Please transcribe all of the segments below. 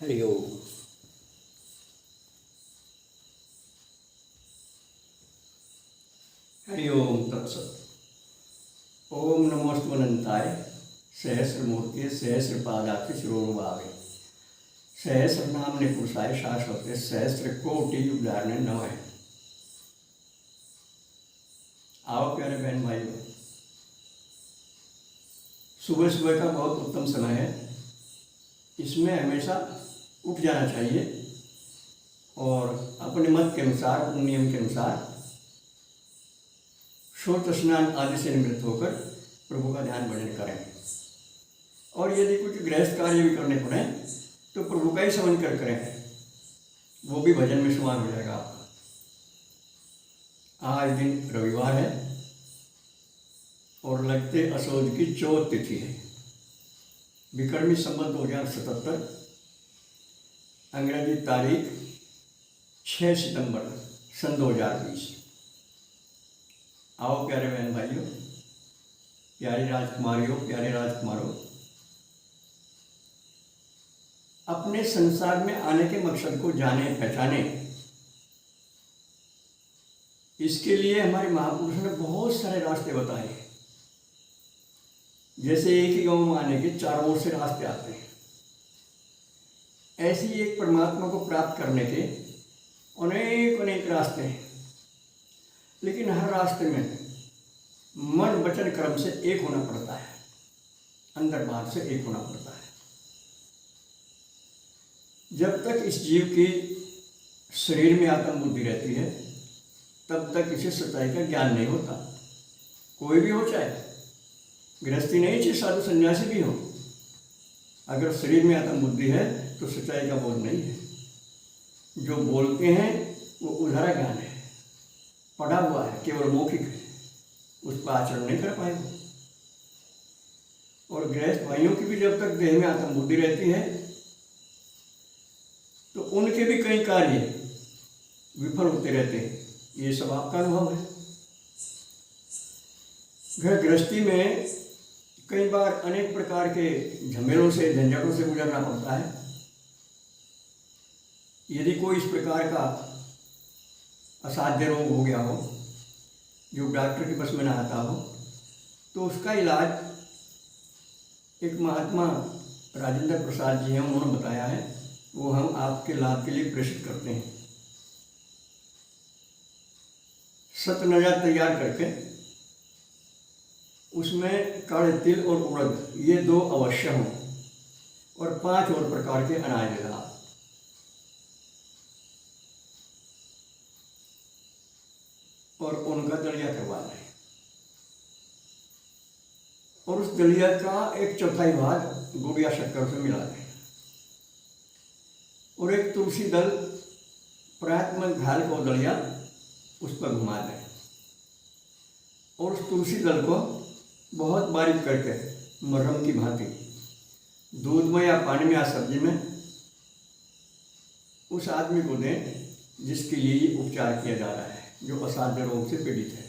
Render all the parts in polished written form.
हरि ओम। हरि ओम तत्सत। ओम नमोस्तुनंताय सहस्रमूर्ति सहस्रपादाक्षि शिरोभावे सहस्र नामने पुरुषाय शाश्वते सहस्र कोटि उदाहरण नमः। आओ प्यारे बहन भाइयों, सुबह सुबह का बहुत उत्तम समय है। इसमें हमेशा उठ जाना चाहिए और अपने मत के अनुसार, अपने नियम के अनुसार शौच स्नान आदि से निवृत्त होकर प्रभु का ध्यान भजन करें। और यदि कुछ गृहस्थ कार्य भी करने पड़े तो प्रभु का ही स्मरण कर करें, वो भी भजन में शुमार हो जाएगा आपका। आज दिन रविवार है और लगते असोज की चौथ तिथि है। विक्रमी संवत 2077, अंग्रेजी तारीख 6 सितंबर सन 2020। आओ प्यारे बहन भाइयों, प्यारी राजकुमारियों, प्यारे राजकुमारों, अपने संसार में आने के मकसद को जाने पहचाने। इसके लिए हमारे महापुरुषों ने बहुत सारे रास्ते बताए। जैसे एक ही गांव में आने के चारों ओर से रास्ते आते हैं, ऐसे ही एक परमात्मा को प्राप्त करने के अनेक अनेक रास्ते हैं। लेकिन हर रास्ते में मन वचन कर्म से एक होना पड़ता है, अंदर बाहर से एक होना पड़ता है। जब तक इस जीव की शरीर में आत्म बुद्धि रहती है तब तक इसे सच्चाई का ज्ञान नहीं होता। कोई भी हो, चाहे गृहस्थी नहीं, चाहे साधु सन्यासी भी हो, अगर शरीर में आत्म बुद्धि है तो सच्चाई का बोध नहीं है। जो बोलते हैं वो उधारा ज्ञान है, पढ़ा हुआ है, केवल मौखिक है, उस पर आचरण नहीं कर पाएंगे। और गृहस्थ भाइयों की भी जब तक देह में आत्म बुद्धि रहती है तो उनके भी कई कार्य विफल होते रहते हैं। ये सब आपका अनुभव है। घर गृहस्थी में कई बार अनेक प्रकार के झमेलों से, झंझटों से गुजरना पड़ता है। यदि कोई इस प्रकार का असाध्य रोग हो गया हो जो डॉक्टर की बस में ना आता हो, तो उसका इलाज एक महात्मा राजेंद्र प्रसाद जी हैं, उन्होंने बताया है। वो हम आपके लाभ के लिए प्रेषित करते हैं। सतनजा तैयार करके उसमें काढ़े तिल और उड़द ये 2 अवश्य हों और 5 और प्रकार के अनाज डाल और उनका दलिया करवा लें। और उस दलिया का 1/4 भाग गुड़ या शक्कर से मिला दें और एक तुलसी दल प्रात में घाल को दलिया उस पर घुमा दें और उस तुलसी दल को बहुत बारीक करके मरहम की भांति दूध में या पानी में या सब्जी में उस आदमी को दें जिसके लिए ये उपचार किया जा रहा है, जो असाध्य रोग से पीड़ित है।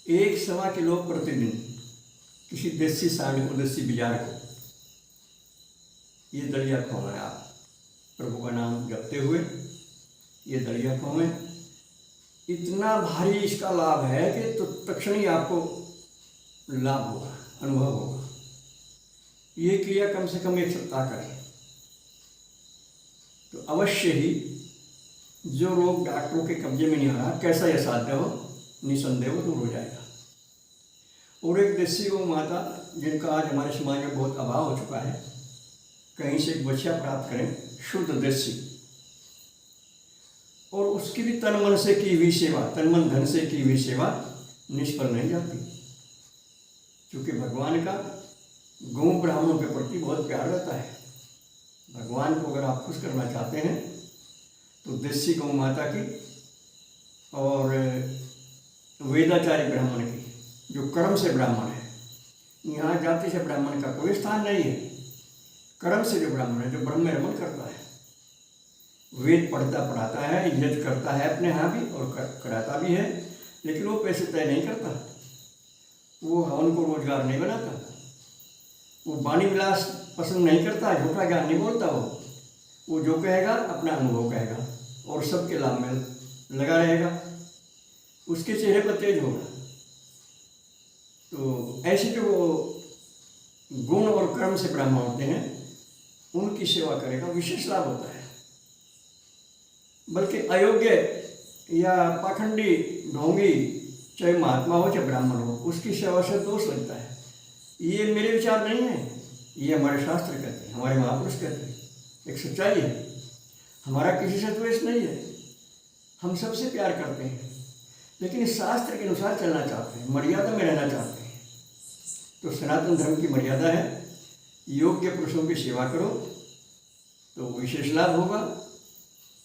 1.25 किलो प्रतिदिन किसी देसी साड़ी को, देसी बिजार को ये दलिया खुआएं। आप प्रभु का नाम जपते हुए ये दलिया खुआएं। इतना भारी इसका लाभ है कि तो तत्क्षण ही आपको लाभ होगा, अनुभव होगा। ये क्रिया कम से कम 1 सप्ताह करें तो अवश्य ही जो रोग डॉक्टरों के कब्जे में नहीं आ रहा, कैसा यह साध्य हो, निसंदेह वो दूर हो जाएगा। और एक देसी गौ माता जिनका आज हमारे समाज में बहुत अभाव हो चुका है, कहीं से एक बच्चा प्राप्त करें शुद्ध देसी, और उसकी भी तन मन से की हुई सेवा, तन मन धन से की हुई सेवा निष्फल नहीं जाती। क्योंकि भगवान का गौ ब्राह्मणों के प्रति बहुत प्यार रहता है। भगवान को अगर आप खुश करना चाहते हैं तो देसी गौ माता की और वेदाचारी ब्राह्मण की, जो कर्म से ब्राह्मण है, यहाँ जाति से ब्राह्मण का कोई स्थान नहीं है। कर्म से जो ब्राह्मण है, जो ब्रह्म में रमन करता है, वेद पढ़ता पढ़ाता है, यज्ञ करता है अपने यहाँ भी और कराता भी है, लेकिन वो पैसे तय नहीं करता, वो हवन को रोजगार नहीं बनाता, वो वाणी विलास पसंद नहीं करता, झूठा ज्ञान नहीं बोलता वो जो कहेगा अपना अनुभव कहेगा और सबके लाभ में लगा रहेगा, उसके चेहरे पर तेज होगा। तो ऐसे जो गुण और कर्म से ब्राह्मण होते हैं उनकी सेवा करेगा, विशेष लाभ होता है। बल्कि अयोग्य या पाखंडी ढोंगी, चाहे महात्मा हो चाहे ब्राह्मण हो, उसकी सेवा से दोष लगता है। ये मेरे विचार नहीं है, ये हमारे शास्त्र कहते हैं, हमारे महापुरुष कहते हैं, एक सच्चाई है। हमारा किसी से द्वेष नहीं है, हम सबसे प्यार करते हैं, लेकिन इस शास्त्र के अनुसार चलना चाहते हैं, मर्यादा में रहना चाहते हैं। तो सनातन धर्म की मर्यादा है, योग्य पुरुषों की सेवा करो तो विशेष लाभ होगा,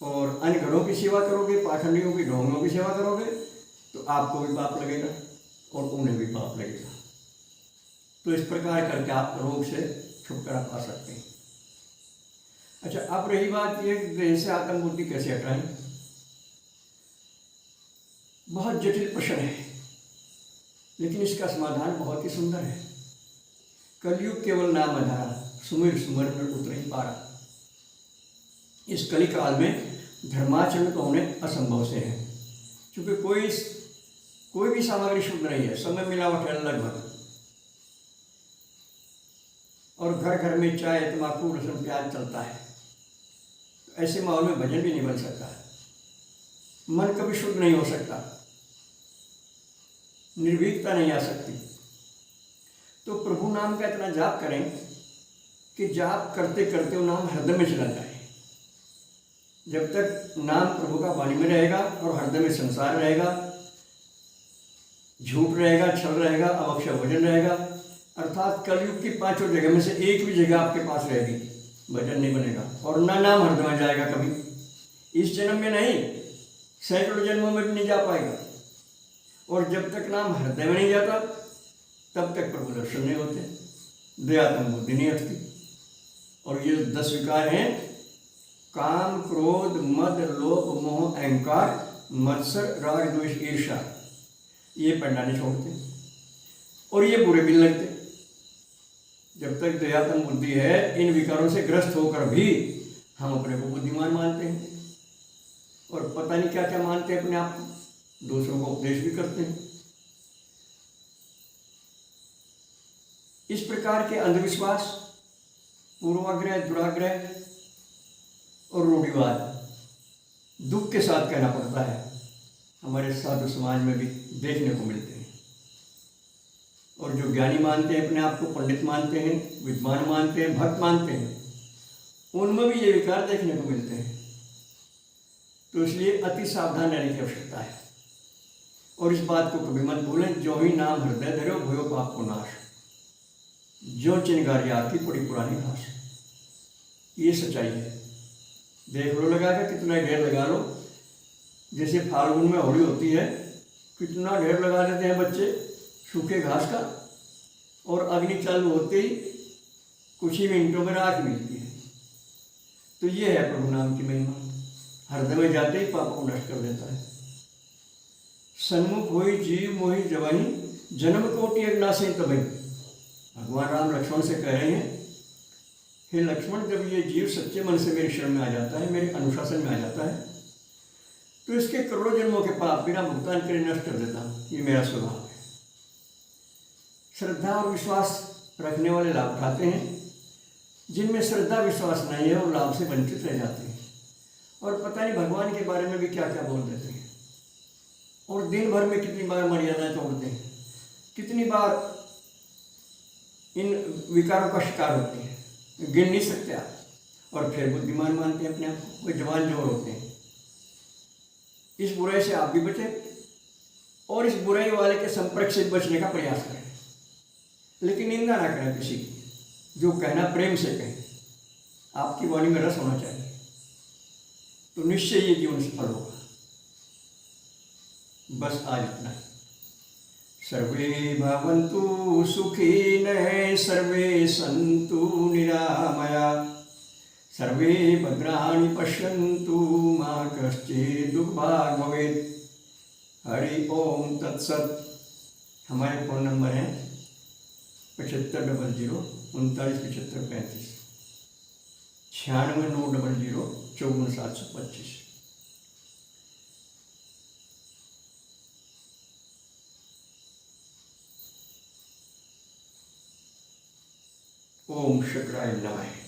और अन्य घरों की सेवा करोगे, पाखंडियों की ढोंगियों की सेवा करोगे तो आपको भी पाप लगेगा और उन्हें भी पाप लगेगा। तो इस प्रकार करके आप रोग से छुटकारा पा सकते हैं। अच्छा, अब रही बात ये देह से आत्मबुद्धि कैसे हटाएं। बहुत जटिल प्रश्न है, लेकिन इसका समाधान बहुत ही सुंदर है। कलयुग केवल नाम आधारा, सुमिर सुमर पर उतरे पारा। इस कली काल में धर्माचरण तो होने असंभव से है, क्योंकि कोई भी सामग्री शुद्ध नहीं है, समय मिलावट है लगभग, और घर घर में चाय तंबाकू लहसुन प्याज चलता है। तो ऐसे माहौल में भजन भी नहीं बन सकता, मन कभी शुद्ध नहीं हो सकता, निर्भीकता नहीं आ सकती। तो प्रभु नाम का इतना जाप करें कि जाप करते करते वो नाम हृदय में चला जाए। जब तक नाम प्रभु का वाणी में रहेगा और हृदय में संसार रहेगा, झूठ रहेगा, छल रहेगा, अवक्षय भजन रहेगा, अर्थात कलयुग की पांचों जगह में से एक भी जगह आपके पास रहेगी, भजन नहीं बनेगा और ना नाम हृदय में जाएगा कभी। इस जन्म में नहीं, सैकड़ों जन्मों में भी नहीं जा पाएगा। और जब तक नाम हृदय में नहीं जाता तब तक प्रभु दर्शन नहीं होते, दयात्म बुद्धि नहीं हटती। और ये 10 विकार हैं, काम, क्रोध, मद, लोभ, मोह, अहंकार, मत्सर, राग, द्वेष, ईर्ष्या, ये पढ़ना नहीं छोड़ते और ये बुरे भी लगते। जब तक दयात्म बुद्धि है, इन विकारों से ग्रस्त होकर भी हम अपने को बुद्धिमान मानते हैं और पता नहीं क्या क्या मानते हैं अपने आप को, दूसरों को उपदेश भी करते हैं। इस प्रकार के अंधविश्वास, पूर्वाग्रह, दुराग्रह और रूढ़िवाद दुख के साथ कहना पड़ता है, हमारे साधु समाज में भी देखने को मिलते हैं। और जो ज्ञानी मानते हैं अपने आप को, पंडित मानते हैं, विद्वान मानते हैं, भक्त मानते हैं, उनमें भी ये विकार देखने को मिलते हैं। तो इसलिए अति सावधान रहने की आवश्यकता है। और इस बात को कभी मत भूलें, जो ही नाम हृदय धरो भयो पाप को नाश, जो चिनगारी आपकी पड़ी पुरानी घास। ये सच्चाई है। देख लो लगा कर, कितना ढेर लगा लो। जैसे फाल्गुन में होली होती है, कितना ढेर लगा देते हैं बच्चे सूखे घास का, और अग्नि चालू होते ही कुछ ही मिनटों में राख मिलती है। तो ये है प्रभु नाम की महिमा, हृदय में जाते ही पाप को नष्ट कर देता है। सन्मुख होई जीव मोहि जवानी, जन्म कोटि अग्नासी तबई। भगवान राम लक्ष्मण से कह रहे हैं, हे लक्ष्मण, जब ये जीव सच्चे मन से मेरे शरण में आ जाता है, मेरे अनुशासन में आ जाता है, तो इसके करोड़ों जन्मों के पाप बिना भुगतान करे नष्ट कर देता हूँ। ये मेरा स्वभाव है। श्रद्धा और विश्वास रखने वाले लाभ उठाते हैं, जिनमें श्रद्धा विश्वास नहीं है वो लाभ से वंचित रह जाते हैं और पता नहीं भगवान के बारे में भी क्या क्या बोल देते हैं। और दिन भर में कितनी बार मर्यादा तोड़ते हैं, कितनी बार इन विकारों का शिकार होते हैं, गिन नहीं सकते आप। और फिर बुद्धिमान मानते हैं अपने आप को, जवान जोर होते हैं। इस बुराई से आप भी बचें और इस बुराई वाले के संपर्क से बचने का प्रयास करें, लेकिन निंदा ना करें किसी की। जो कहना प्रेम से कहें, आपकी वाणी में रस होना चाहिए, तो निश्चय ये जीवन सफल होगा। बस आज इतना ही। सर्वे भवन्तु सुखिनः, सर्वे सन्तु निरामया, सर्वे भद्राणि पश्यन्तु, मा कश्चित् दुर्भाग् भवेत्। हरि ओम तत्सत। हमारे फ़ोन नंबर हैं 7500 39 75 35। 9690544725। ओम शुक्राय नमः।